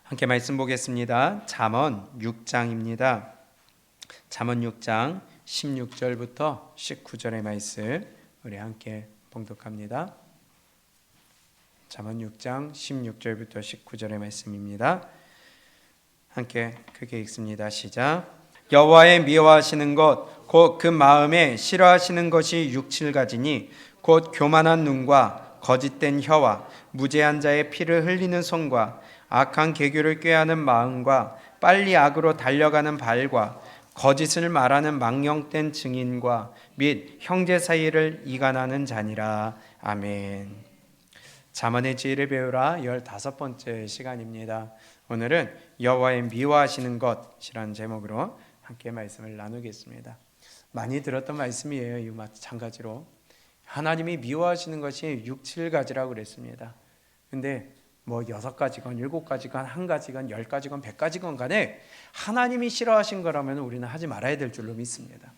함께 말씀 보겠습니다. 잠언 6장입니다. 잠언 6장 16절부터 19절의 말씀 우리 함께 봉독합니다. 잠언 6장 16절부터 19절의 말씀입니다. 함께 크게 읽습니다. 시작. 여호와의 미워하시는 것 곧 그 마음에 싫어하시는 것이 육칠가지니 곧 교만한 눈과 거짓된 혀와 무죄한 자의 피를 흘리는 손과 악한 계교를 꾀하는 마음과 빨리 악으로 달려가는 발과 거짓을 말하는 망령된 증인과 및 형제 사이를 이간하는 자니라. 아멘. 잠언의 지혜를 배우라 15번째 시간입니다. 오늘은 여호와의 미워하시는 것이라는 제목으로 함께 말씀을 나누겠습니다. 많이 들었던 말씀이에요. 이 마찬가지로 하나님이 미워하시는 것이 6, 7가지라고 그랬습니다. 근데 뭐 6가지건 7가지건 1가지건 10가지건 100가지건 간에 하나님이 싫어하신 거라면 우리는 하지 말아야 될 줄로 믿습니다.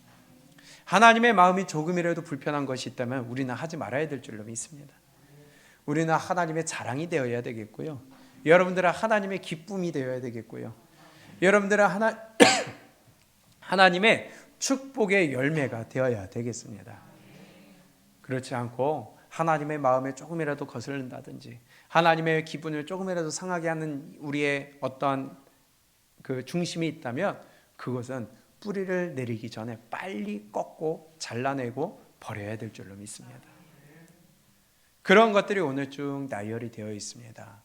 하나님의 마음이 조금이라도 불편한 것이 있다면 우리는 하지 말아야 될 줄로 믿습니다. 우리는 하나님의 자랑이 되어야 되겠고요. 여러분들은 하나님의 기쁨이 되어야 되겠고요. 여러분들은 하나님의 축복의 열매가 되어야 되겠습니다. 그렇지 않고 하나님의 마음에 조금이라도 거슬린다든지 하나님의 기분을 조금이라도 상하게 하는 우리의 어떠한 그 중심이 있다면 그것은 뿌리를 내리기 전에 빨리 꺾고 잘라내고 버려야 될 줄로 믿습니다. 그런 것들이 오늘 쭉 나열이 되어 있습니다.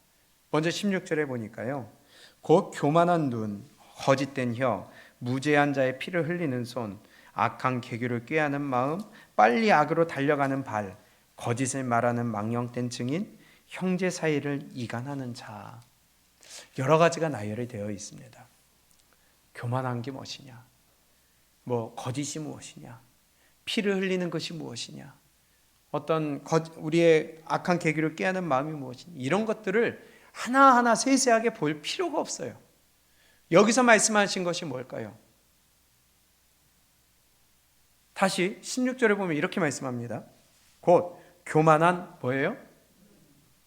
먼저 16절에 보니까요. 곧 교만한 눈, 거짓된 혀, 무죄한 자의 피를 흘리는 손, 악한 계교를 꾀하는 마음, 빨리 악으로 달려가는 발, 거짓을 말하는 망령된 증인, 형제 사이를 이간하는 자. 여러 가지가 나열이 되어 있습니다. 교만한 게 무엇이냐? 거짓이 무엇이냐? 피를 흘리는 것이 무엇이냐? 어떤 우리의 악한 계교를 꾀하는 마음이 무엇이냐? 이런 것들을 하나하나 세세하게 볼 필요가 없어요. 여기서 말씀하신 것이 뭘까요? 다시 16절에 보면 이렇게 말씀합니다. 곧 교만한 뭐예요?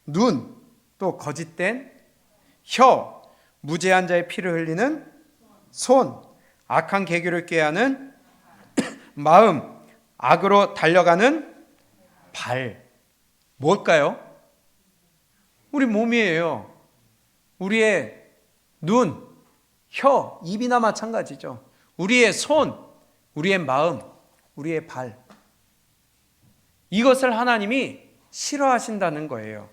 눈, 또 거짓된 혀, 무죄한 자의 피를 흘리는 손, 악한 계교를 꾀하는 마음, 악으로 달려가는 발. 뭘까요? 우리 몸이에요. 우리의 눈, 혀, 입이나 마찬가지죠. 우리의 손, 우리의 마음, 우리의 발. 이것을 하나님이 싫어하신다는 거예요.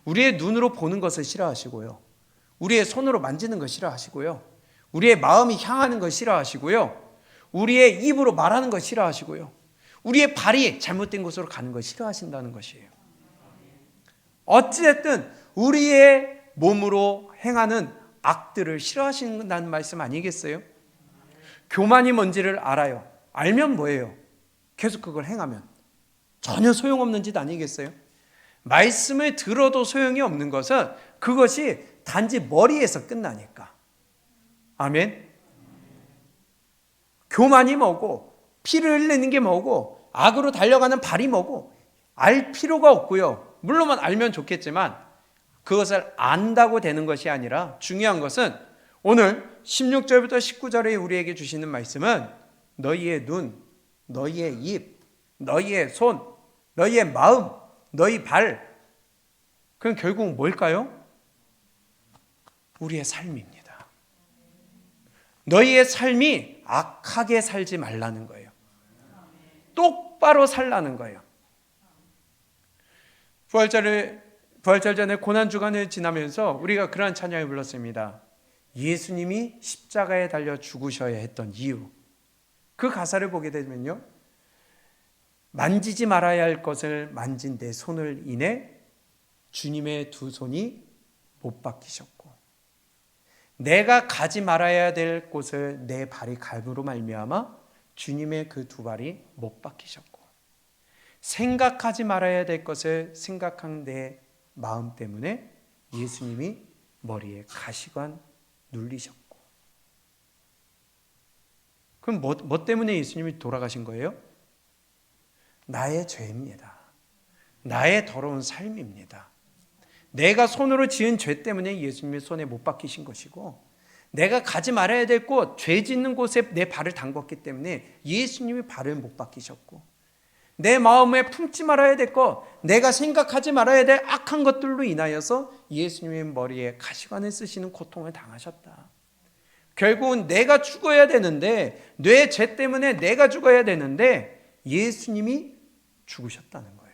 우리의 눈으로 보는 것을 싫어하시고요. 우리의 손으로 만지는 것 싫어하시고요. 우리의 마음이 향하는 것 싫어하시고요. 우리의 입으로 말하는 것 싫어하시고요. 우리의 발이 잘못된 곳으로 가는 것 싫어하신다는 것이에요. 어찌됐든 우리의 몸으로 행하는 악들을 싫어하신다는 말씀 아니겠어요? 교만이 뭔지를 알아요. 알면 뭐예요? 계속 그걸 행하면 전혀 소용없는 짓 아니겠어요? 말씀을 들어도 소용이 없는 것은 그것이 단지 머리에서 끝나니까. 아멘. 교만이 뭐고 피를 흘리는 게 뭐고 악으로 달려가는 발이 뭐고 알 필요가 없고요. 물론 알면 좋겠지만 그것을 안다고 되는 것이 아니라 중요한 것은 오늘 16절부터 19절에 우리에게 주시는 말씀은 너희의 눈, 너희의 입, 너희의 손, 너희의 마음, 너희 발. 그럼 결국 뭘까요? 우리의 삶입니다. 너희의 삶이 악하게 살지 말라는 거예요. 똑바로 살라는 거예요. 부활절 전에 고난주간을 지나면서 우리가 그러한 찬양을 불렀습니다. 예수님이 십자가에 달려 죽으셔야 했던 이유. 그 가사를 보게 되면요. 만지지 말아야 할 것을 만진 내 손을 인해 주님의 두 손이 못 박히셨고 내가 가지 말아야 될 곳을 내 발이 갈므로 말미암아 주님의 그 두 발이 못 박히셨고 생각하지 말아야 될 것을 생각한 내 마음 때문에 예수님이 머리에 가시관 눌리셨고 그럼 뭐 때문에 예수님이 돌아가신 거예요? 나의 죄입니다. 나의 더러운 삶입니다. 내가 손으로 지은 죄 때문에 예수님의 손에 못 박히신 것이고, 내가 가지 말아야 될 곳, 죄 짓는 곳에 내 발을 담궜기 때문에 예수님이 발을 못 박히셨고, 내 마음에 품지 말아야 될 것, 내가 생각하지 말아야 될 악한 것들로 인하여서 예수님의 머리에 가시관을 쓰시는 고통을 당하셨다. 결국은 내가 죽어야 되는데, 내 죄 때문에 내가 죽어야 되는데 예수님이 죽으셨다는 거예요.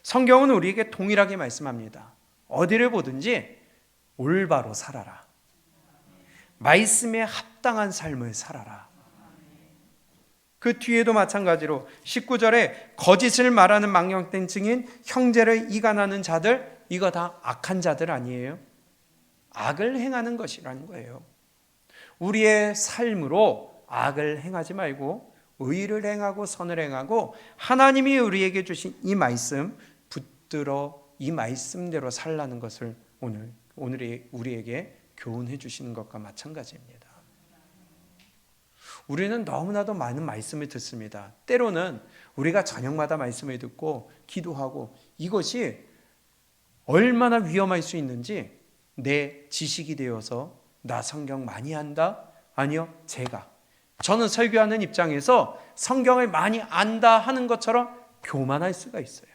성경은 우리에게 동일하게 말씀합니다. 어디를 보든지 올바로 살아라. 말씀에 합당한 삶을 살아라. 그 뒤에도 마찬가지로 19절에 거짓을 말하는 망령된 증인, 형제를 이간하는 자들, 이거 다 악한 자들 아니에요? 악을 행하는 것이라는 거예요. 우리의 삶으로 악을 행하지 말고 의를 행하고 선을 행하고 하나님이 우리에게 주신 이 말씀 붙들어 이 말씀대로 살라는 것을 오늘 우리에게 교훈해 주시는 것과 마찬가지입니다. 우리는 너무나도 많은 말씀을 듣습니다. 때로는 우리가 저녁마다 말씀을 듣고 기도하고 이것이 얼마나 위험할 수 있는지 내 지식이 되어서 나 성경 많이 안다? 아니요, 저는 설교하는 입장에서 성경을 많이 안다 하는 것처럼 교만할 수가 있어요.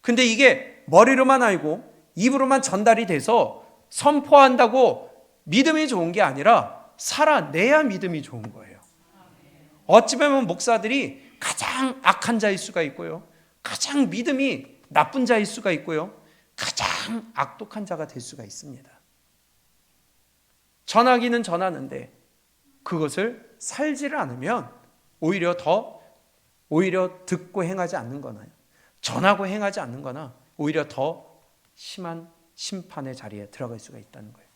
근데 이게 머리로만 알고 입으로만 전달이 돼서 선포한다고 믿음이 좋은 게 아니라 살아내야 믿음이 좋은 거예요. 어찌 보면 목사들이 가장 악한 자일 수가 있고요, 가장 믿음이 나쁜 자일 수가 있고요, 가장 악독한 자가 될 수가 있습니다. 전하기는 전하는데 그것을 살지를 않으면 오히려 듣고 행하지 않는 거나 전하고 행하지 않는 거나 오히려 더 심한 심판의 자리에 들어갈 수가 있다는 거예요.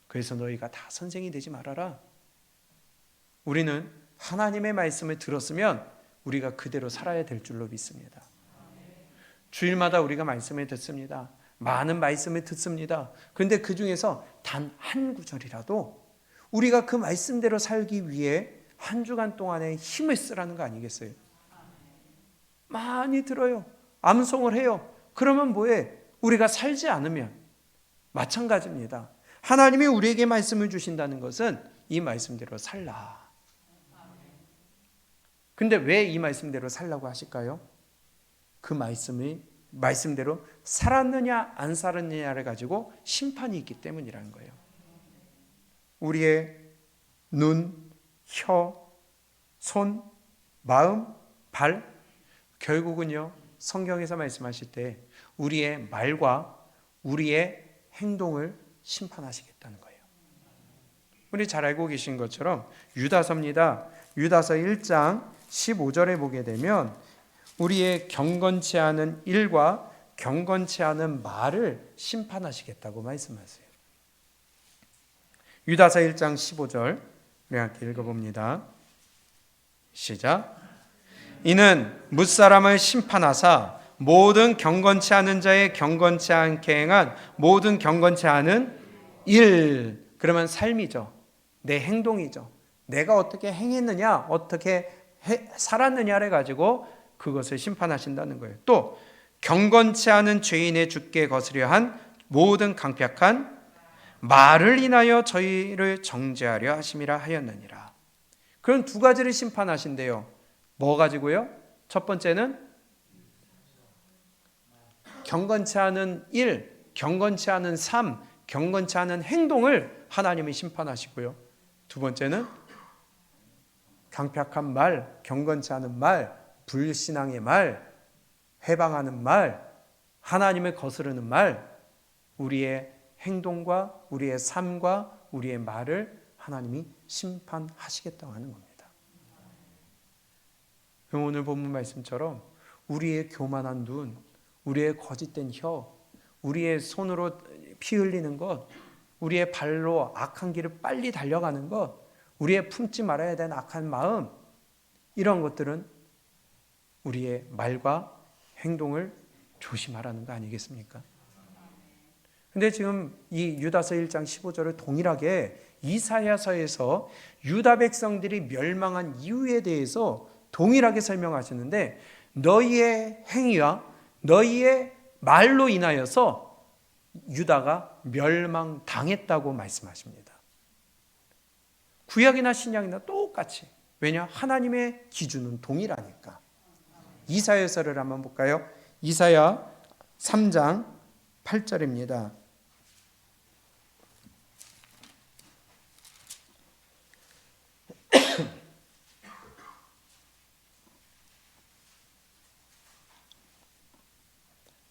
그래서 너희가 다 선생이 되지 말아라. 우리는 하나님의 말씀을 들었으면 우리가 그대로 살아야 될 줄로 믿습니다. 주일마다 우리가 말씀을 듣습니다. 많은 말씀을 듣습니다. 그런데 그 중에서 단 한 구절이라도 우리가 그 말씀대로 살기 위해 한 주간 동안에 힘을 쓰라는 거 아니겠어요? 많이 들어요. 암송을 해요. 그러면 뭐해? 우리가 살지 않으면 마찬가지입니다. 하나님이 우리에게 말씀을 주신다는 것은 이 말씀대로 살라. 근데 왜 이 말씀대로 살라고 하실까요? 그 말씀대로 살았느냐 안 살았느냐를 가지고 심판이 있기 때문이라는 거예요. 우리의 눈, 혀, 손, 마음, 발, 결국은요 성경에서 말씀하실 때 우리의 말과 우리의 행동을 심판하시겠다는 거예요. 우리 잘 알고 계신 것처럼 유다서입니다. 유다서 1장 15절에 보게 되면 우리의 경건치 않은 일과 경건치 않은 말을 심판하시겠다고 말씀하세요. 유다서 1장 15절 우리 함께 읽어봅니다. 시작. 이는 뭇사람을 심판하사 모든 경건치 않은 자의 경건치 않게 행한 모든 경건치 않은 일, 그러면 삶이죠. 내 행동이죠. 내가 어떻게 행했느냐, 어떻게 살았느냐를 가지고 그것을 심판하신다는 거예요. 또 경건치 않은 죄인의 죽게 거스려 한 모든 강팍한 말을 인하여 저희를 정죄하려 하심이라 하였느니라. 그런 두 가지를 심판하신대요. 뭐 가지고요? 첫 번째는 경건치 않은 일, 경건치 않은 삶, 경건치 않은 행동을 하나님이 심판하시고요. 두 번째는 강팍한 말, 경건치 않은 말, 불신앙의 말, 회방하는 말, 하나님을 거스르는 말, 우리의 행동과 우리의 삶과 우리의 말을 하나님이 심판하시겠다고 하는 겁니다. 오늘 본문 말씀처럼 우리의 교만한 눈, 우리의 거짓된 혀, 우리의 손으로 피 흘리는 것, 우리의 발로 악한 길을 빨리 달려가는 것, 우리의 품지 말아야 되는 악한 마음, 이런 것들은 우리의 말과 행동을 조심하라는 거 아니겠습니까? 근데 지금 이 유다서 1장 15절을 동일하게 이사야서에서 유다 백성들이 멸망한 이유에 대해서 동일하게 설명하시는데 너희의 행위와 너희의 말로 인하여서 유다가 멸망당했다고 말씀하십니다. 구약이나 신약이나 똑같이. 왜냐? 하나님의 기준은 동일하니까. 이사야서를 한번 볼까요? 이사야 3장 8절입니다.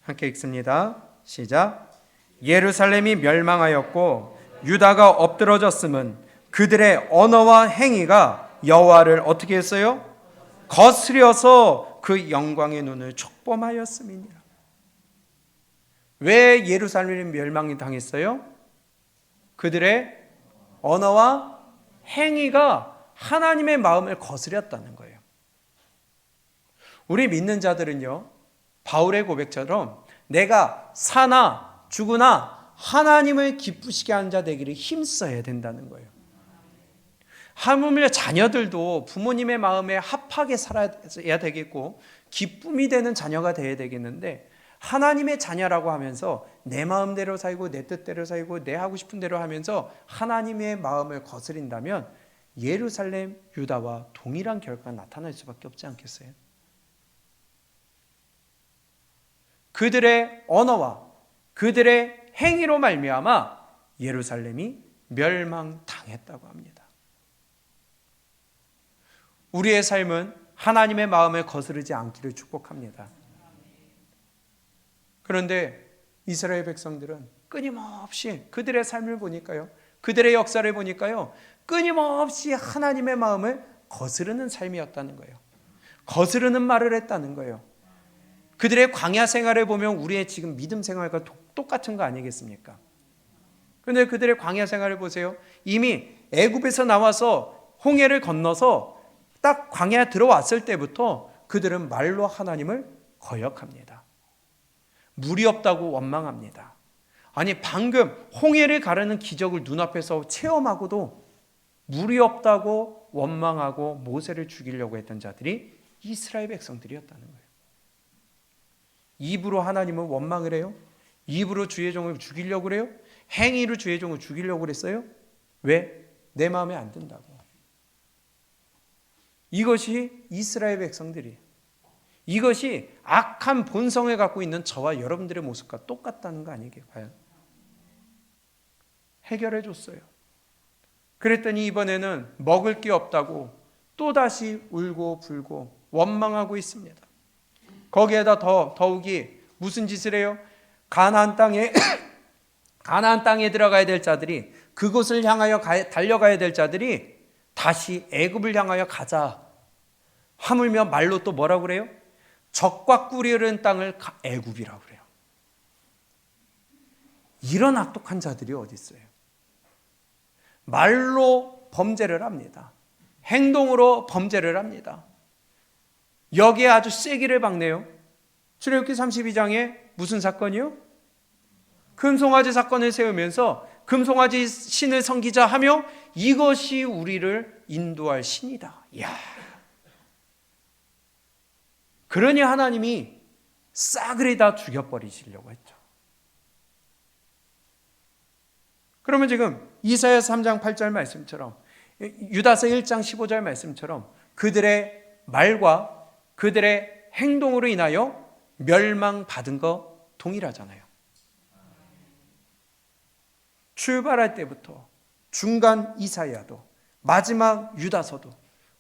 함께 읽습니다. 시작. 예루살렘이 멸망하였고 유다가 엎드러졌음은 그들의 언어와 행위가 여호와를 어떻게 했어요? 거스려서 그 영광의 눈을 촉범하였음이니라. 왜 예루살렘이 멸망이 당했어요? 그들의 언어와 행위가 하나님의 마음을 거스렸다는 거예요. 우리 믿는 자들은요, 바울의 고백처럼 내가 사나 죽으나 하나님을 기쁘시게 하는 자 되기를 힘써야 된다는 거예요. 하물며 자녀들도 부모님의 마음에 합하게 살아야 되겠고 기쁨이 되는 자녀가 되어야 되겠는데, 하나님의 자녀라고 하면서 내 마음대로 살고 내 뜻대로 살고 내 하고 싶은 대로 하면서 하나님의 마음을 거스린다면 예루살렘 유다와 동일한 결과가 나타날 수밖에 없지 않겠어요? 그들의 언어와 그들의 행위로 말미암아 예루살렘이 멸망당했다고 합니다. 우리의 삶은 하나님의 마음을 거스르지 않기를 축복합니다. 그런데 이스라엘 백성들은 끊임없이 그들의 삶을 보니까요, 그들의 역사를 보니까요, 끊임없이 하나님의 마음을 거스르는 삶이었다는 거예요. 거스르는 말을 했다는 거예요. 그들의 광야 생활을 보면 우리의 지금 믿음 생활과 똑같은 거 아니겠습니까? 그런데 그들의 광야 생활을 보세요. 이미 애굽에서 나와서 홍해를 건너서 딱 광야에 들어왔을 때부터 그들은 말로 하나님을 거역합니다. 물이 없다고 원망합니다. 아니, 방금 홍해를 가르는 기적을 눈앞에서 체험하고도 물이 없다고 원망하고 모세를 죽이려고 했던 자들이 이스라엘 백성들이었다는 거예요. 입으로 하나님을 원망을 해요? 입으로 주의 종을 죽이려고 그래요? 행위로 주의 종을 죽이려고 그랬어요? 왜? 내 마음에 안 든다고. 이것이 이스라엘 백성들이에요. 이것이 악한 본성을 갖고 있는 저와 여러분들의 모습과 똑같다는 거 아니겠어요? 과연? 해결해 줬어요. 그랬더니 이번에는 먹을 게 없다고 또다시 울고 불고 원망하고 있습니다. 거기에다 더욱이 무슨 짓을 해요? 가나안 땅에 들어가야 될 자들이, 그곳을 향하여 달려가야 될 자들이 다시 애굽을 향하여 가자. 하물며 말로 또 뭐라고 그래요? 적과 꿀이 흐르는 땅을 애굽이라고 그래요. 이런 악독한 자들이 어디 있어요? 말로 범죄를 합니다. 행동으로 범죄를 합니다. 여기에 아주 세기를 박네요. 출애굽기 32장에 무슨 사건이요? 금송아지 사건을 세우면서 금송아지 신을 섬기자 하며 이것이 우리를 인도할 신이다. 이야. 그러니 하나님이 싸그리 다 죽여버리시려고 했죠. 그러면 지금 이사야 3장 8절 말씀처럼, 유다서 1장 15절 말씀처럼 그들의 말과 그들의 행동으로 인하여 멸망받은 거 동일하잖아요. 출발할 때부터 중간 이사야도 마지막 유다서도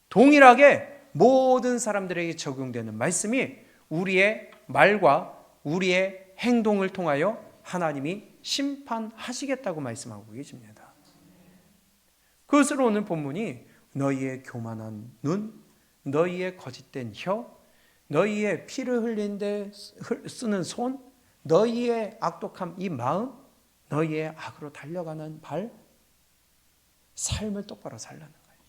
동일하게 모든 사람들에게 적용되는 말씀이 우리의 말과 우리의 행동을 통하여 하나님이 심판하시겠다고 말씀하고 계십니다. 그것으로 오늘 본문이 너희의 교만한 눈, 너희의 거짓된 혀, 너희의 피를 흘린 데 쓰는 손, 너희의 악독함 이 마음, 너희의 악으로 달려가는 발, 삶을 똑바로 살라는 거예요.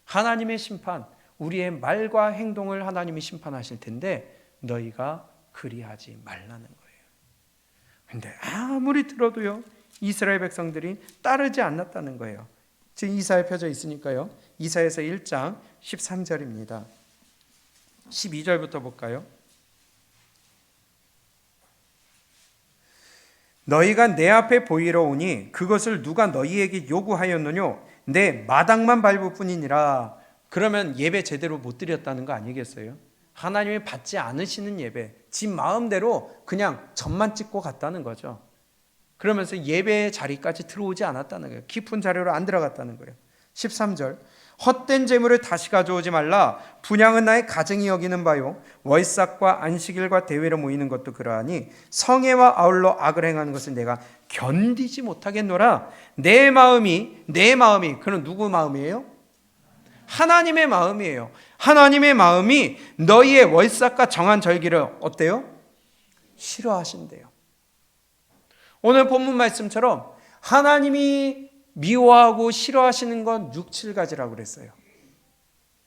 하나님의 심판, 우리의 말과 행동을 하나님이 심판하실 텐데 너희가 그리하지 말라는 거예요. 그런데 아무리 들어도요, 이스라엘 백성들이 따르지 않았다는 거예요. 지금 이사야 펴져 있으니까요. 이사야서 1장 13절입니다. 12절부터 볼까요? 너희가 내 앞에 보이러 오니 그것을 누가 너희에게 요구하였느뇨? 내 마당만 밟을 뿐이니라. 그러면 예배 제대로 못 드렸다는 거 아니겠어요? 하나님이 받지 않으시는 예배, 지 마음대로 그냥 점만 찍고 갔다는 거죠. 그러면서 예배의 자리까지 들어오지 않았다는 거예요. 깊은 자리로 안 들어갔다는 거예요. 13절, 헛된 재물을 다시 가져오지 말라. 분향은 나의 가증이 여기는 바요, 월삭과 안식일과 대회로 모이는 것도 그러하니 성회와 아울러 악을 행하는 것을 내가 견디지 못하겠노라. 내 마음이 그럼 누구 마음이에요? 하나님의 마음이에요. 하나님의 마음이 너희의 월삭과 정한 절기를 어때요? 싫어하신대요. 오늘 본문 말씀처럼 하나님이 미워하고 싫어하시는 건 6, 7가지라고 그랬어요.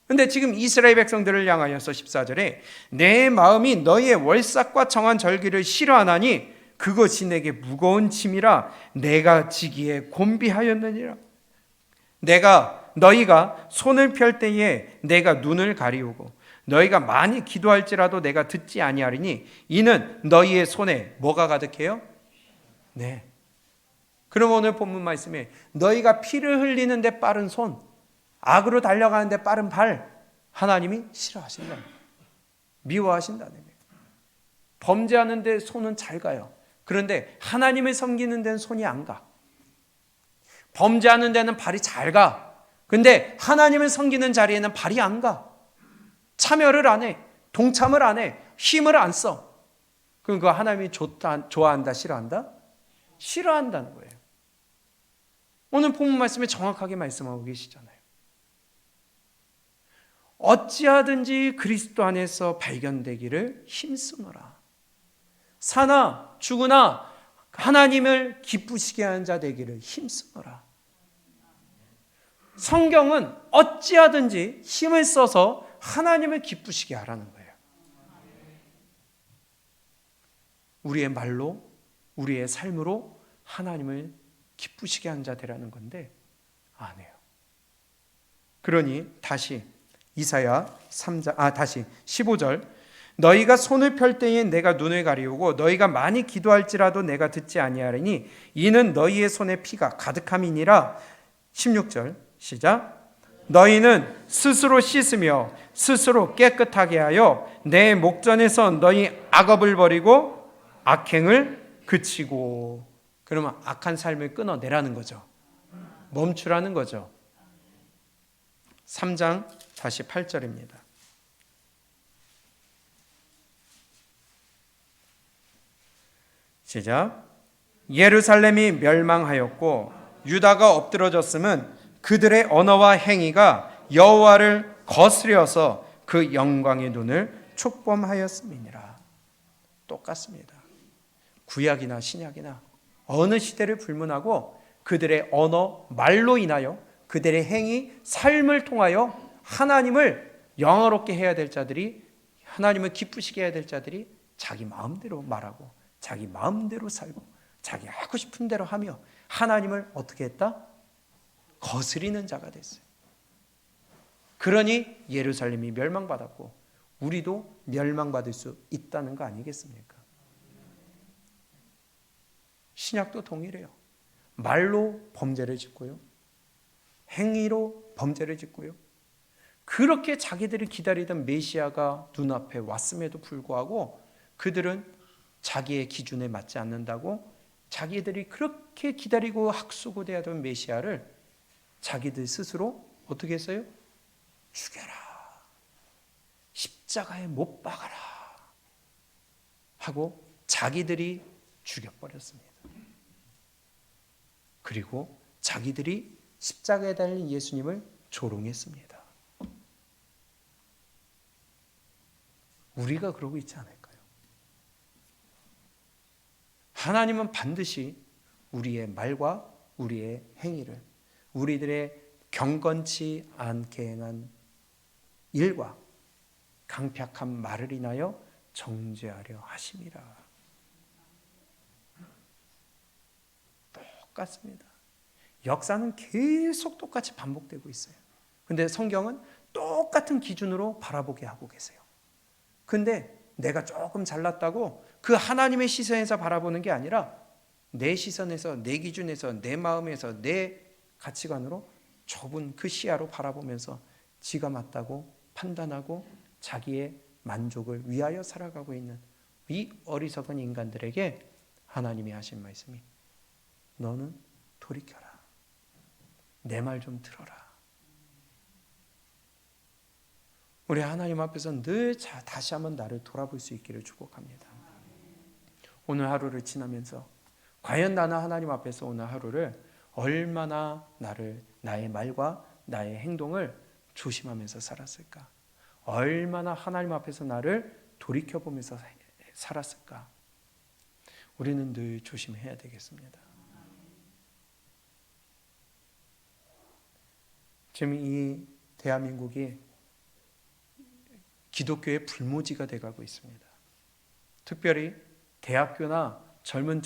근데 지금 이스라엘 백성들을 향하여서 14절에 내 마음이 너희의 월삭과 정한 절기를 싫어하나니 그것이 내게 무거운 짐이라 내가 지기에 곤비하였느니라. 너희가 손을 펼 때에 내가 눈을 가리우고 너희가 많이 기도할지라도 내가 듣지 아니하리니 이는 너희의 손에 뭐가 가득해요? 네. 그럼 오늘 본문 말씀에 너희가 피를 흘리는데 빠른 손, 악으로 달려가는데 빠른 발, 하나님이 싫어하신다, 미워하신다는 거예요. 범죄하는데 손은 잘 가요. 그런데 하나님을 섬기는 데는 손이 안 가. 범죄하는 데는 발이 잘 가. 근데 하나님을 섬기는 자리에는 발이 안 가. 참여를 안 해. 동참을 안 해. 힘을 안 써. 그럼 그거 하나님이 좋아한다, 싫어한다? 싫어한다는 거예요. 오늘 본문 말씀에 정확하게 말씀하고 계시잖아요. 어찌하든지 그리스도 안에서 발견되기를 힘쓰노라. 사나 죽으나 하나님을 기쁘시게 하는 자 되기를 힘쓰노라. 성경은 어찌하든지 힘을 써서 하나님을 기쁘시게 하라는 거예요. 우리의 말로, 우리의 삶으로 하나님을 기쁘시게 한 자 되라는 건데 안 해요. 그러니 다시 이사야 3장, 다시 15절, 너희가 손을 펼 때에 내가 눈을 가리우고 너희가 많이 기도할지라도 내가 듣지 아니하리니 이는 너희의 손에 피가 가득함이니라. 16절 시작. 너희는 스스로 씻으며 스스로 깨끗하게 하여 내 목전에서 너희 악업을 버리고 악행을 그치고. 그러면 악한 삶을 끊어내라는 거죠. 멈추라는 거죠. 3장 다시 8절입니다. 시작. 예루살렘이 멸망하였고 유다가 엎드러졌음은 그들의 언어와 행위가 여호와를 거스려서 그 영광의 눈을 촉범하였음이니라. 똑같습니다. 구약이나 신약이나 어느 시대를 불문하고 그들의 언어, 말로 인하여 그들의 행위, 삶을 통하여 하나님을 영화롭게 해야 될 자들이, 하나님을 기쁘시게 해야 될 자들이 자기 마음대로 말하고 자기 마음대로 살고 자기 하고 싶은 대로 하며 하나님을 어떻게 했다? 거스리는 자가 됐어요. 그러니 예루살렘이 멸망받았고 우리도 멸망받을 수 있다는 거 아니겠습니까? 신약도 동일해요. 말로 범죄를 짓고요, 행위로 범죄를 짓고요. 그렇게 자기들이 기다리던 메시아가 눈앞에 왔음에도 불구하고 그들은 자기의 기준에 맞지 않는다고 자기들이 그렇게 기다리고 학수고대하던 메시아를 자기들 스스로 어떻게 했어요? 죽여라, 십자가에 못 박아라 하고 자기들이 죽여버렸습니다. 그리고 자기들이 십자가에 달린 예수님을 조롱했습니다. 우리가 그러고 있지 않을까요? 하나님은 반드시 우리의 말과 우리의 행위를, 우리들의 경건치 않게 행한 일과 강팍한 말을 인하여 정죄하려 하심이라. 똑같습니다. 역사는 계속 똑같이 반복되고 있어요. 근데 성경은 똑같은 기준으로 바라보게 하고 계세요. 근데 내가 조금 잘났다고 그 하나님의 시선에서 바라보는 게 아니라 내 시선에서, 내 기준에서, 내 마음에서, 내 가치관으로 좁은 그 시야로 바라보면서 지가 맞다고 판단하고 자기의 만족을 위하여 살아가고 있는 이 어리석은 인간들에게 하나님이 하신 말씀이 너는 돌이켜라. 내 말 좀 들어라. 우리 하나님 앞에서 늘 다시 한번 나를 돌아볼 수 있기를 축복합니다. 오늘 하루를 지나면서 과연 나는 하나님 앞에서 오늘 하루를 얼마나 나의 말과 나의 행동을 조심하면서 살았을까? 얼마나 하나님 앞에서 나를 돌이켜보면서 살았을까? 우리는 늘 조심해야 되겠습니다. 지금 이 대한민국이 기독교의 불모지가 돼가고 있습니다. 특별히 대학교나 젊은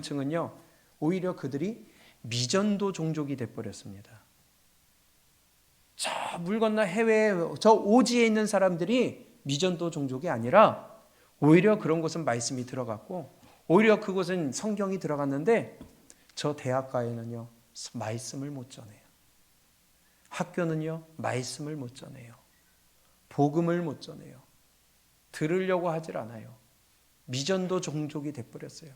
층은요, 오히려 그들이 미전도 종족이 돼버렸습니다. 저 물 건너 해외, 저 오지에 있는 사람들이 미전도 종족이 아니라 오히려 그런 곳은 말씀이 들어갔고 오히려 그곳은 성경이 들어갔는데 저 대학가에는요, 말씀을 못 전해요. 학교는요, 말씀을 못 전해요. 복음을 못 전해요. 들으려고 하질 않아요. 미전도 종족이 돼버렸어요.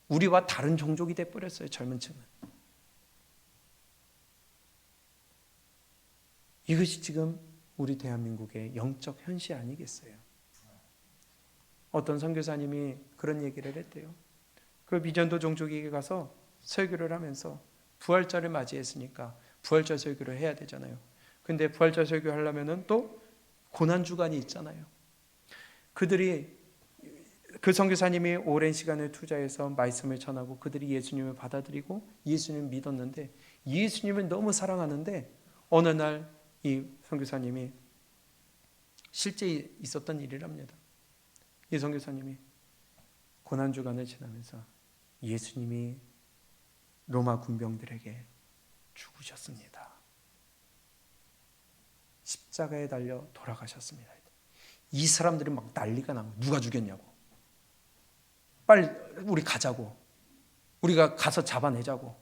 우리와 다른 종족이 돼버렸어요. 젊은 층은. 이것이 지금 우리 대한민국의 영적 현실 아니겠어요? 어떤 선교사님이 그런 얘기를 했대요. 그 미전도 종족에게 가서 설교를 하면서 부활절을 맞이했으니까 부활절 설교를 해야 되잖아요. 근데 부활절 설교하려면은 또 고난주간이 있잖아요. 그 선교사님이 오랜 시간을 투자해서 말씀을 전하고 그들이 예수님을 받아들이고 예수님을 믿었는데 예수님을 너무 사랑하는데 어느 날 이 선교사님이 실제 있었던 일이랍니다. 이 선교사님이 고난주간을 지나면서 예수님이 로마 군병들에게 죽으셨습니다. 십자가에 달려 돌아가셨습니다. 이 사람들이 막 난리가 나고 누가 죽였냐고. 빨리 우리 가자고. 우리가 가서 잡아내자고.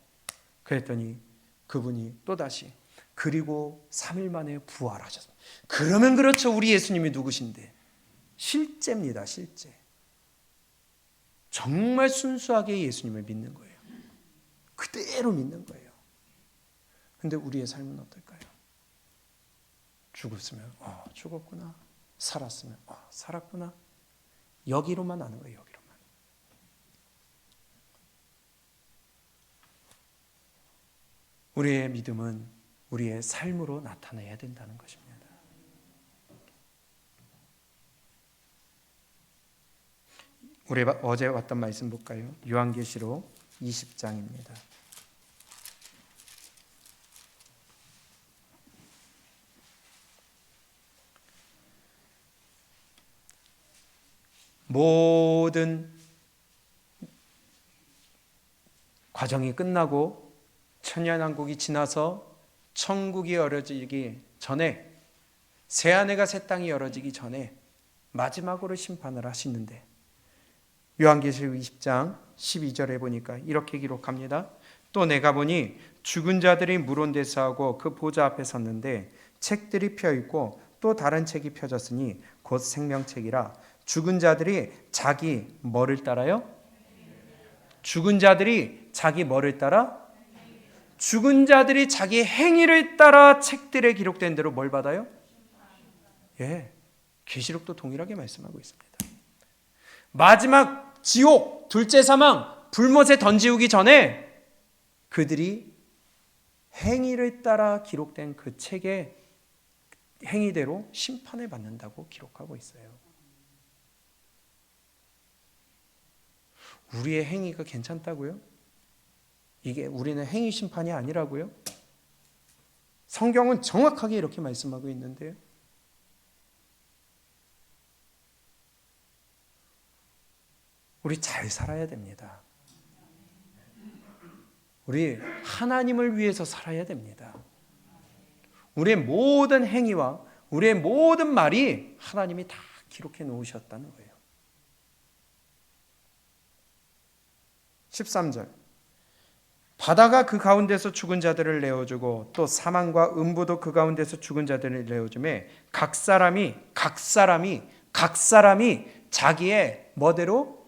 그랬더니 그분이 또다시 그리고 3일 만에 부활하셨습니다. 그러면 그렇죠. 우리 예수님이 누구신데. 실제입니다. 실제. 정말 순수하게 예수님을 믿는 거예요. 그대로 믿는 거예요. 그런데 우리의 삶은 어떨까요? 죽었으면 죽었구나. 살았으면 살았구나. 여기로만 아는 거예요. 여기로만. 우리의 믿음은 우리의 삶으로 나타내야 된다는 것입니다. 우리 어제 왔던 말씀 볼까요? 요한계시록 20장입니다. 모든 과정이 끝나고 천년왕국이 지나서 천국이 열어지기 전에 새하늘과 새 땅이 열어지기 전에 마지막으로 심판을 하시는데 요한계시록 20장 12절에 보니까 이렇게 기록합니다. 또 내가 보니 죽은 자들이 물온데서하고 그 보좌 앞에 섰는데 책들이 펴있고 또 다른 책이 펴졌으니 곧 생명책이라 죽은 자들이 자기 뭐를 따라요? 죽은 자들이 자기 뭐를 따라? 죽은 자들이 자기 행위를 따라 책들에 기록된 대로 뭘 받아요? 예, 계시록도 동일하게 말씀하고 있습니다. 마지막 지옥, 둘째 사망, 불못에 던지우기 전에 그들이 행위를 따라 기록된 그 책의 행위대로 심판을 받는다고 기록하고 있어요. 우리의 행위가 괜찮다고요? 이게 우리는 행위 심판이 아니라고요? 성경은 정확하게 이렇게 말씀하고 있는데요. 우리 잘 살아야 됩니다. 우리 하나님을 위해서 살아야 됩니다. 우리의 모든 행위와 우리의 모든 말이 하나님이 다 기록해 놓으셨다는 거예요. 13절. 바다가 그 가운데서 죽은 자들을 내어주고 또 사망과 음부도 그 가운데서 죽은 자들을 내어주매 각 사람이 자기의 뭐대로?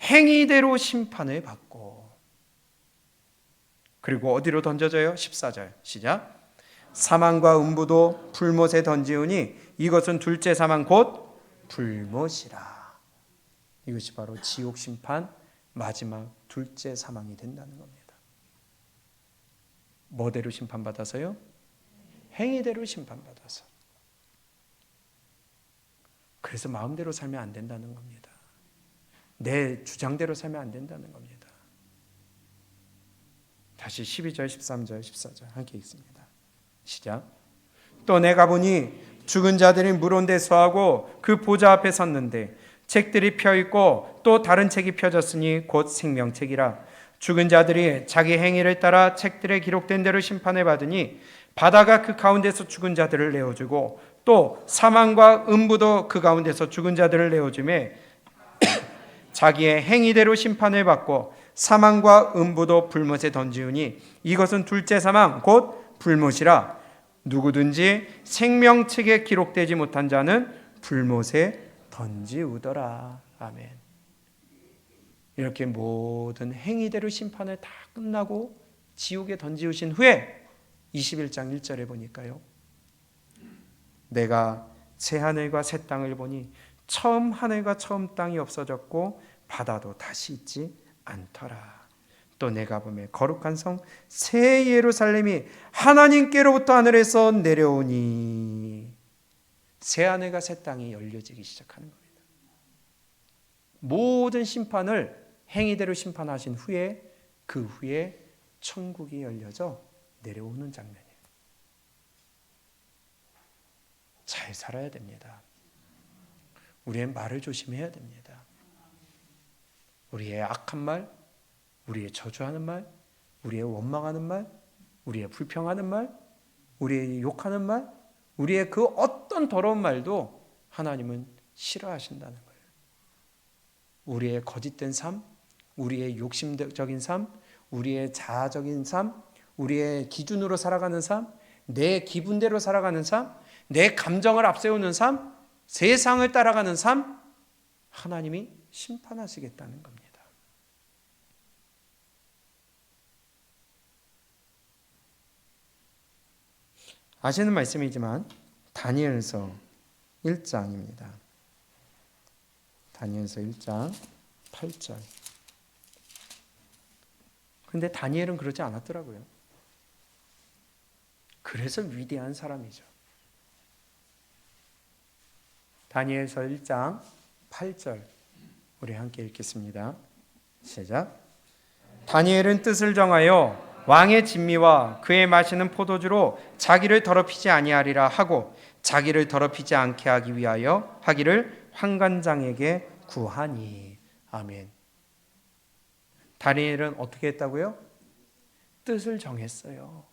행위대로 심판을 받고. 그리고 어디로 던져져요? 14절 시작. 사망과 음부도 불못에 던지우니 이것은 둘째 사망 곧 불못이라. 이것이 바로 지옥 심판 마지막 둘째 사망이 된다는 겁니다. 뭐대로 심판받아서요? 행위대로 심판받아서. 그래서 마음대로 살면 안 된다는 겁니다. 내 주장대로 살면 안 된다는 겁니다. 다시 12절, 13절, 14절 함께 읽습니다. 시작. 또 내가 보니 죽은 자들이 물온데 서하고 그 보좌 앞에 섰는데 책들이 펴있고 또 다른 책이 펴졌으니 곧 생명책이라. 죽은 자들이 자기 행위를 따라 책들에 기록된 대로 심판을 받으니 바다가 그 가운데서 죽은 자들을 내어주고 또 사망과 음부도 그 가운데서 죽은 자들을 내어주매 자기의 행위대로 심판을 받고 사망과 음부도 불못에 던지우니 이것은 둘째 사망 곧 불못이라. 누구든지 생명책에 기록되지 못한 자는 불못에 던지우더라. 아멘. 이렇게 모든 행위대로 심판을 다 끝나고 지옥에 던지우신 후에 21장 1절에 보니까요. 내가 새 하늘과 새 땅을 보니 처음 하늘과 처음 땅이 없어졌고 바다도 다시 있지 않더라. 또 내가 보매 거룩한 성 새 예루살렘이 하나님께로부터 하늘에서 내려오니. 새 하늘과 새 땅이 열려지기 시작하는 겁니다. 모든 심판을 행위대로 심판하신 후에 그 후에 천국이 열려져 내려오는 장면이에요. 잘 살아야 됩니다. 우리의 말을 조심해야 됩니다. 우리의 악한 말, 우리의 저주하는 말, 우리의 원망하는 말, 우리의 불평하는 말, 우리의 욕하는 말, 우리의 그 어떤 더러운 말도 하나님은 싫어하신다는 거예요. 우리의 거짓된 삶, 우리의 욕심적인 삶, 우리의 자아적인 삶, 우리의 기준으로 살아가는 삶, 내 기분대로 살아가는 삶, 내 감정을 앞세우는 삶, 세상을 따라가는 삶, 하나님이 심판하시겠다는 겁니다. 아시는 말씀이지만 다니엘서 1장입니다. 다니엘서 1장 8절. 근데 다니엘은 그러지 않았더라고요. 그래서 위대한 사람이죠. 다니엘서 1장 8절 우리 함께 읽겠습니다. 시작. 다니엘은 뜻을 정하여 왕의 진미와 그의 마시는 포도주로 자기를 더럽히지 아니하리라 하고 자기를 더럽히지 않게 하기 위하여 하기를 환관장에게 구하니. 아멘. 다니엘은 어떻게 했다고요? 뜻을 정했어요.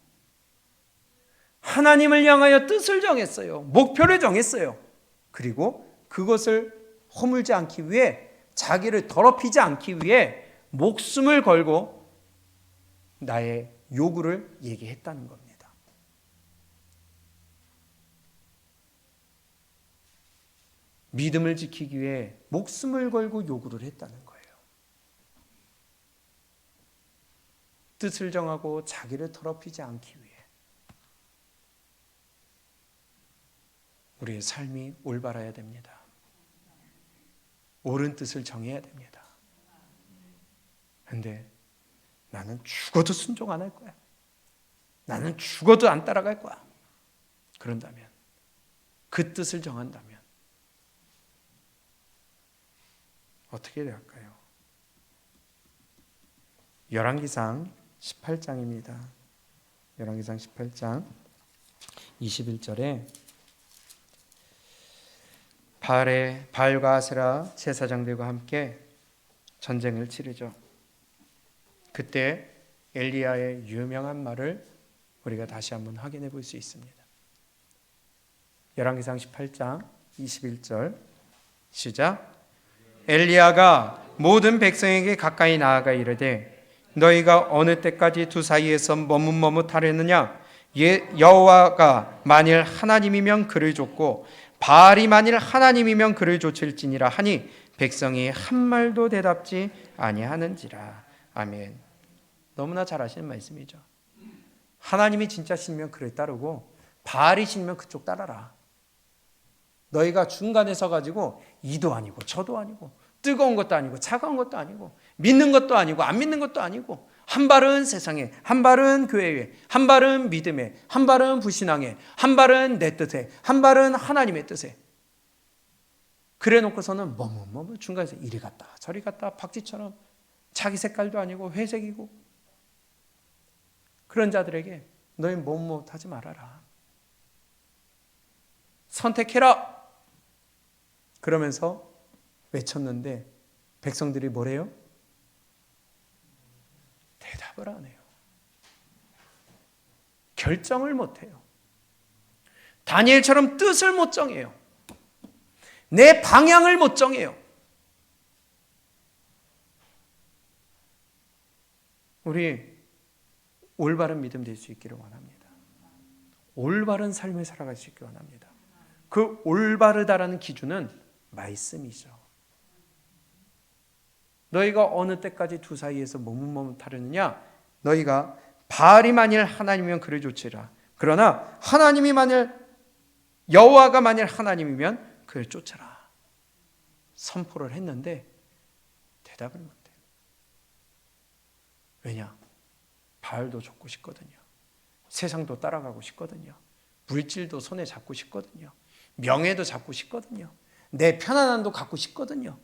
하나님을 향하여 뜻을 정했어요. 목표를 정했어요. 그리고 그것을 허물지 않기 위해, 자기를 더럽히지 않기 위해 목숨을 걸고 나의 요구를 얘기했다는 겁니다. 믿음을 지키기 위해 목숨을 걸고 요구를 했다는 거예요. 뜻을 정하고 자기를 더럽히지 않기 위해 우리의 삶이 올바라야 됩니다. 옳은 뜻을 정해야 됩니다. 그런데 나는 죽어도 순종 안 할 거야. 나는 죽어도 안 따라갈 거야. 그런다면, 그 뜻을 정한다면 어떻게 될까요? 열왕기상 18장입니다. 열왕기상 18장 21절에 바알과 아세라 제사장들과 함께 전쟁을 치르죠. 그때 엘리야의 유명한 말을 우리가 다시 한번 확인해 볼 수 있습니다. 열왕기상 18장 21절 시작. 엘리야가 모든 백성에게 가까이 나아가 이르되 너희가 어느 때까지 두 사이에서 머뭇머뭇하려느냐 여호와가 만일 하나님이면 그를 좇고 바알이 만일 하나님이면 그를 좇을지니라 하니 백성이 한 말도 대답지 아니하는지라. 아멘. 너무나 잘 아시는 말씀이죠. 하나님이 진짜 신이면 그를 따르고 바알이 신이면 그쪽 따라라. 너희가 중간에 서가지고 이도 아니고 저도 아니고 뜨거운 것도 아니고 차가운 것도 아니고 믿는 것도 아니고 안 믿는 것도 아니고 한 발은 세상에, 한 발은 교회에, 한 발은 믿음에, 한 발은 불신앙에, 한 발은 내 뜻에, 한 발은 하나님의 뜻에. 그래 놓고서는 머뭇머뭇 중간에서 이리 갔다 저리 갔다 박쥐처럼 자기 색깔도 아니고 회색이고, 그런 자들에게 너희 머뭇머뭇하지 말아라. 선택해라. 그러면서 외쳤는데 백성들이 뭐래요? 대답을 안 해요. 결정을 못 해요. 다니엘처럼 뜻을 못 정해요. 내 방향을 못 정해요. 우리 올바른 믿음 될 수 있기를 원합니다. 올바른 삶을 살아갈 수 있기를 원합니다. 그 올바르다라는 기준은 말씀이죠. 너희가 어느 때까지 두 사이에서 머뭇머뭇하려느냐? 너희가 바알이 만일 하나님이면 그를 좇으라. 그러나 하나님이 만일 여호와가 만일 하나님이면 그를 쫓아라. 선포를 했는데 대답을 못해요. 왜냐? 바알도 좇고 싶거든요. 세상도 따라가고 싶거든요. 물질도 손에 잡고 싶거든요. 명예도 잡고 싶거든요. 내 편안함도 갖고 싶거든요.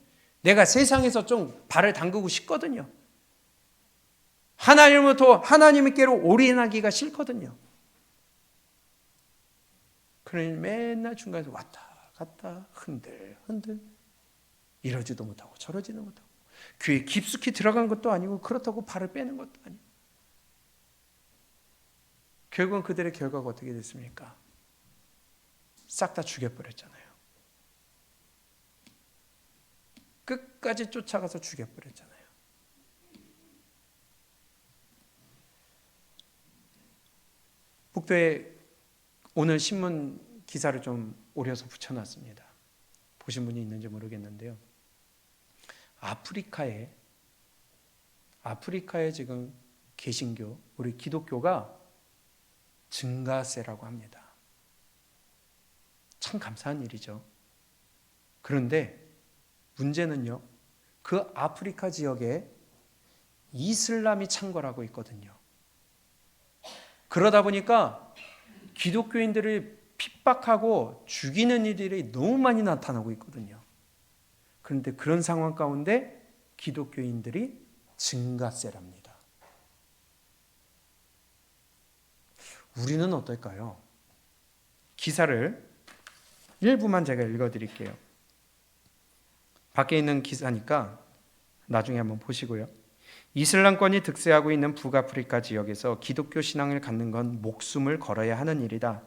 내가 세상에서 좀 발을 담그고 싶거든요. 하나님으로부터 하나님께로 올인하기가 싫거든요. 그러니 맨날 중간에서 왔다 갔다 흔들 이러지도 못하고 저러지도 못하고, 귀에 깊숙이 들어간 것도 아니고 그렇다고 발을 빼는 것도 아니고, 결국은 그들의 결과가 어떻게 됐습니까? 싹 다 죽여버렸잖아요. 끝까지 쫓아가서 죽여버렸잖아요. 북도에 오늘 신문 기사를 좀 오려서 붙여놨습니다. 보신 분이 있는지 모르겠는데요. 아프리카에 지금 개신교, 우리 기독교가 증가세라고 합니다. 참 감사한 일이죠. 그런데 문제는요, 그 아프리카 지역에 이슬람이 창궐하고 있거든요. 그러다 보니까 기독교인들을 핍박하고 죽이는 일들이 너무 많이 나타나고 있거든요. 그런데 그런 상황 가운데 기독교인들이 증가세랍니다. 우리는 어떨까요? 기사를 일부만 제가 읽어드릴게요. 밖에 있는 기사니까 나중에 한번 보시고요. 이슬람권이 득세하고 있는 북아프리카 지역에서 기독교 신앙을 갖는 건 목숨을 걸어야 하는 일이다.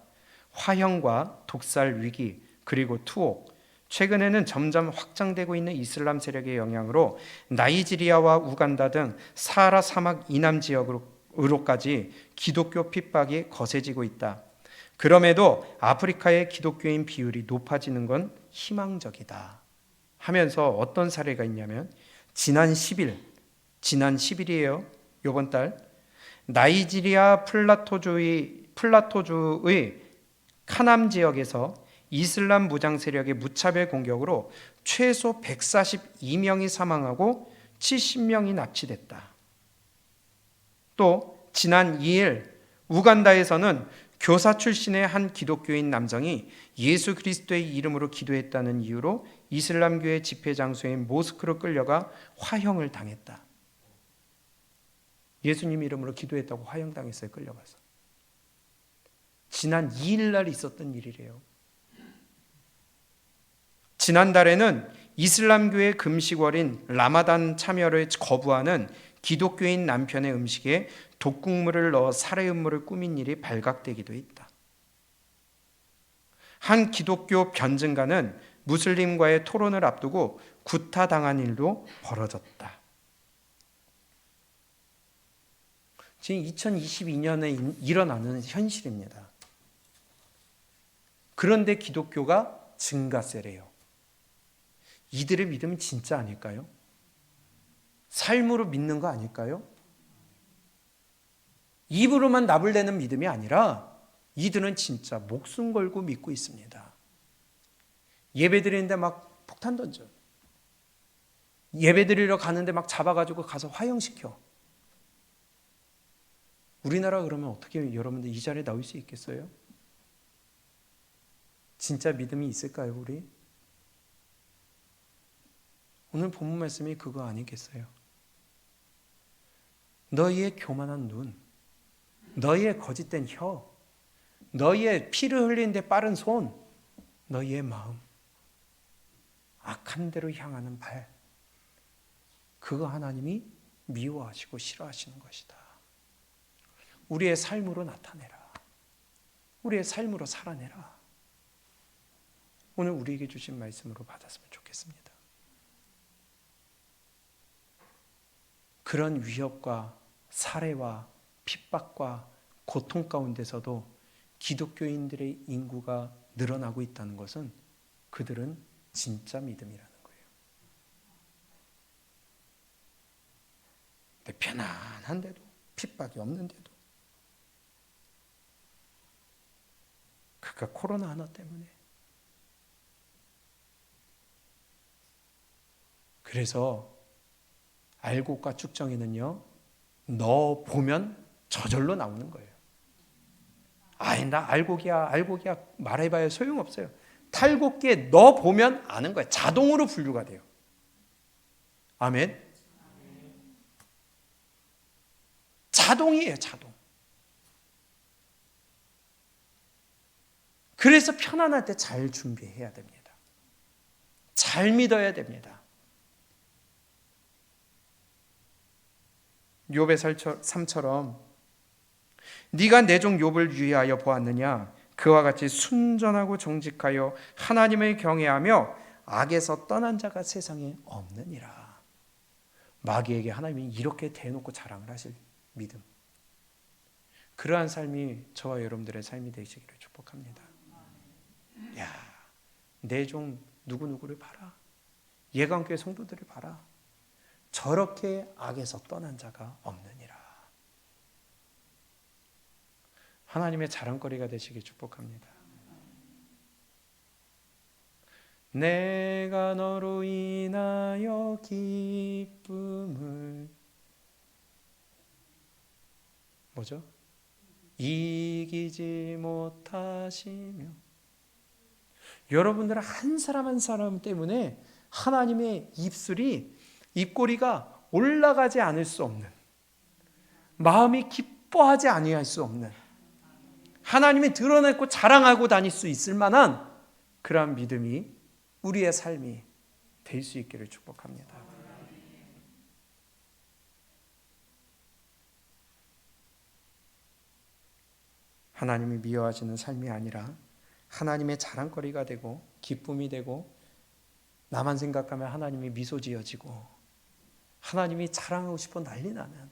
화형과 독살 위기, 그리고 투옥, 최근에는 점점 확장되고 있는 이슬람 세력의 영향으로 나이지리아와 우간다 등 사하라 사막 이남 지역으로까지 기독교 핍박이 거세지고 있다. 그럼에도 아프리카의 기독교인 비율이 높아지는 건 희망적이다 하면서 어떤 사례가 있냐면, 지난 10일이에요. 이번 달 나이지리아 플라토주의 카남 지역에서 이슬람 무장 세력의 무차별 공격으로 최소 142명이 사망하고 70명이 납치됐다. 또 지난 2일 우간다에서는 교사 출신의 한 기독교인 남성이 예수 그리스도의 이름으로 기도했다는 이유로 이슬람교의 집회 장소인 모스크로 끌려가 화형을 당했다. 예수님 이름으로 기도했다고 화형당했어요. 끌려가서. 지난 2일 날 있었던 일이래요. 지난달에는 이슬람교의 금식월인 라마단 참여를 거부하는 기독교인 남편의 음식에 독국물을 넣어 살해 음모를 꾸민 일이 발각되기도 했다. 한 기독교 변증가는 무슬림과의 토론을 앞두고 구타당한 일도 벌어졌다. 지금 2022년에 일어나는 현실입니다. 그런데 기독교가 증가세래요. 이들의 믿음은 진짜 아닐까요? 삶으로 믿는 거 아닐까요? 입으로만 나불대는 믿음이 아니라 이들은 진짜 목숨 걸고 믿고 있습니다. 예배 드리는데 막 폭탄 던져. 예배 드리러 가는데 막 잡아가지고 가서 화형시켜. 우리나라 그러면 어떻게 여러분들 이 자리에 나올 수 있겠어요? 진짜 믿음이 있을까요, 우리? 오늘 본문 말씀이 그거 아니겠어요? 너희의 교만한 눈, 너희의 거짓된 혀, 너희의 피를 흘리는데 빠른 손, 너희의 마음, 악한 데로 향하는 발, 그거 하나님이 미워하시고 싫어하시는 것이다. 우리의 삶으로 나타내라. 우리의 삶으로 살아내라. 오늘 우리에게 주신 말씀으로 받았으면 좋겠습니다. 그런 위협과 살해와 핍박과 고통 가운데서도 기독교인들의 인구가 늘어나고 있다는 것은 그들은 진짜 믿음이라는 거예요. 근데 편안한데도 핍박이 없는데도 그러니까 코로나 하나 때문에. 그래서 알곡과 쭉정이는요, 너 보면 저절로 나오는 거예요. 아이, 나 알곡이야 말해봐야 소용없어요. 탈곡기에 너 보면 아는 거예요. 자동으로 분류가 돼요. 아멘. 자동이에요, 자동. 그래서 편안할 때 잘 준비해야 됩니다. 잘 믿어야 됩니다. 욥의 삶처럼 네가 내 종 욥을 유의하여 보았느냐? 그와 같이 순전하고 정직하여 하나님을 경외하며 악에서 떠난 자가 세상에 없느니라. 마귀에게 하나님이 이렇게 대놓고 자랑을 하실 믿음, 그러한 삶이 저와 여러분들의 삶이 되시기를 축복합니다. 야, 내 종 누구누구를 봐라. 예강교회 성도들을 봐라. 저렇게 악에서 떠난 자가 없느니라. 하나님의 자랑거리가 되시길 축복합니다. 내가 너로 인하여 기쁨을 뭐죠? 이기지 못하시며. 여러분들은 한 사람 한 사람 때문에 하나님의 입꼬리가 올라가지 않을 수 없는, 마음이 기뻐하지 아니할 수 없는, 하나님이 드러내고 자랑하고 다닐 수 있을 만한 그러한 믿음이 우리의 삶이 될 수 있기를 축복합니다. 하나님이 미워하시는 삶이 아니라 하나님의 자랑거리가 되고 기쁨이 되고, 나만 생각하면 하나님이 미소 지어지고 하나님이 자랑하고 싶어 난리 나는,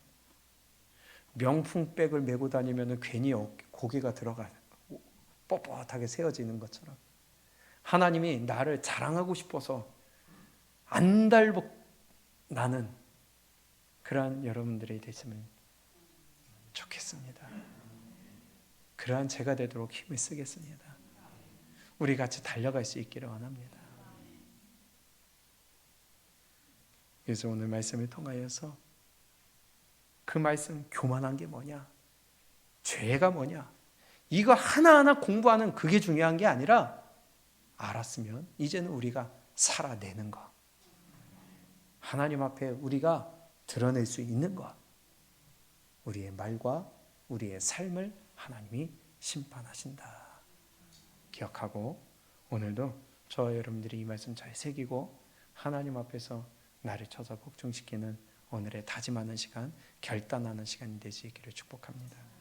명품백을 메고 다니면 괜히 고개가 들어가 뻣뻣하게 세워지는 것처럼 하나님이 나를 자랑하고 싶어서 안달복 나는 그러한 여러분들이 되시면 좋겠습니다. 그러한 제가 되도록 힘을 쓰겠습니다. 우리 같이 달려갈 수 있기를 원합니다. 그래서 오늘 말씀을 통하여서 그 말씀, 교만한 게 뭐냐, 죄가 뭐냐, 이거 하나하나 공부하는 그게 중요한 게 아니라 알았으면 이제는 우리가 살아내는 것, 하나님 앞에 우리가 드러낼 수 있는 것, 우리의 말과 우리의 삶을 하나님이 심판하신다 기억하고, 오늘도 저와 여러분들이 이 말씀 잘 새기고 하나님 앞에서 나를 찾아 복종시키는 오늘의 다짐하는 시간, 결단하는 시간이 되시기를 축복합니다.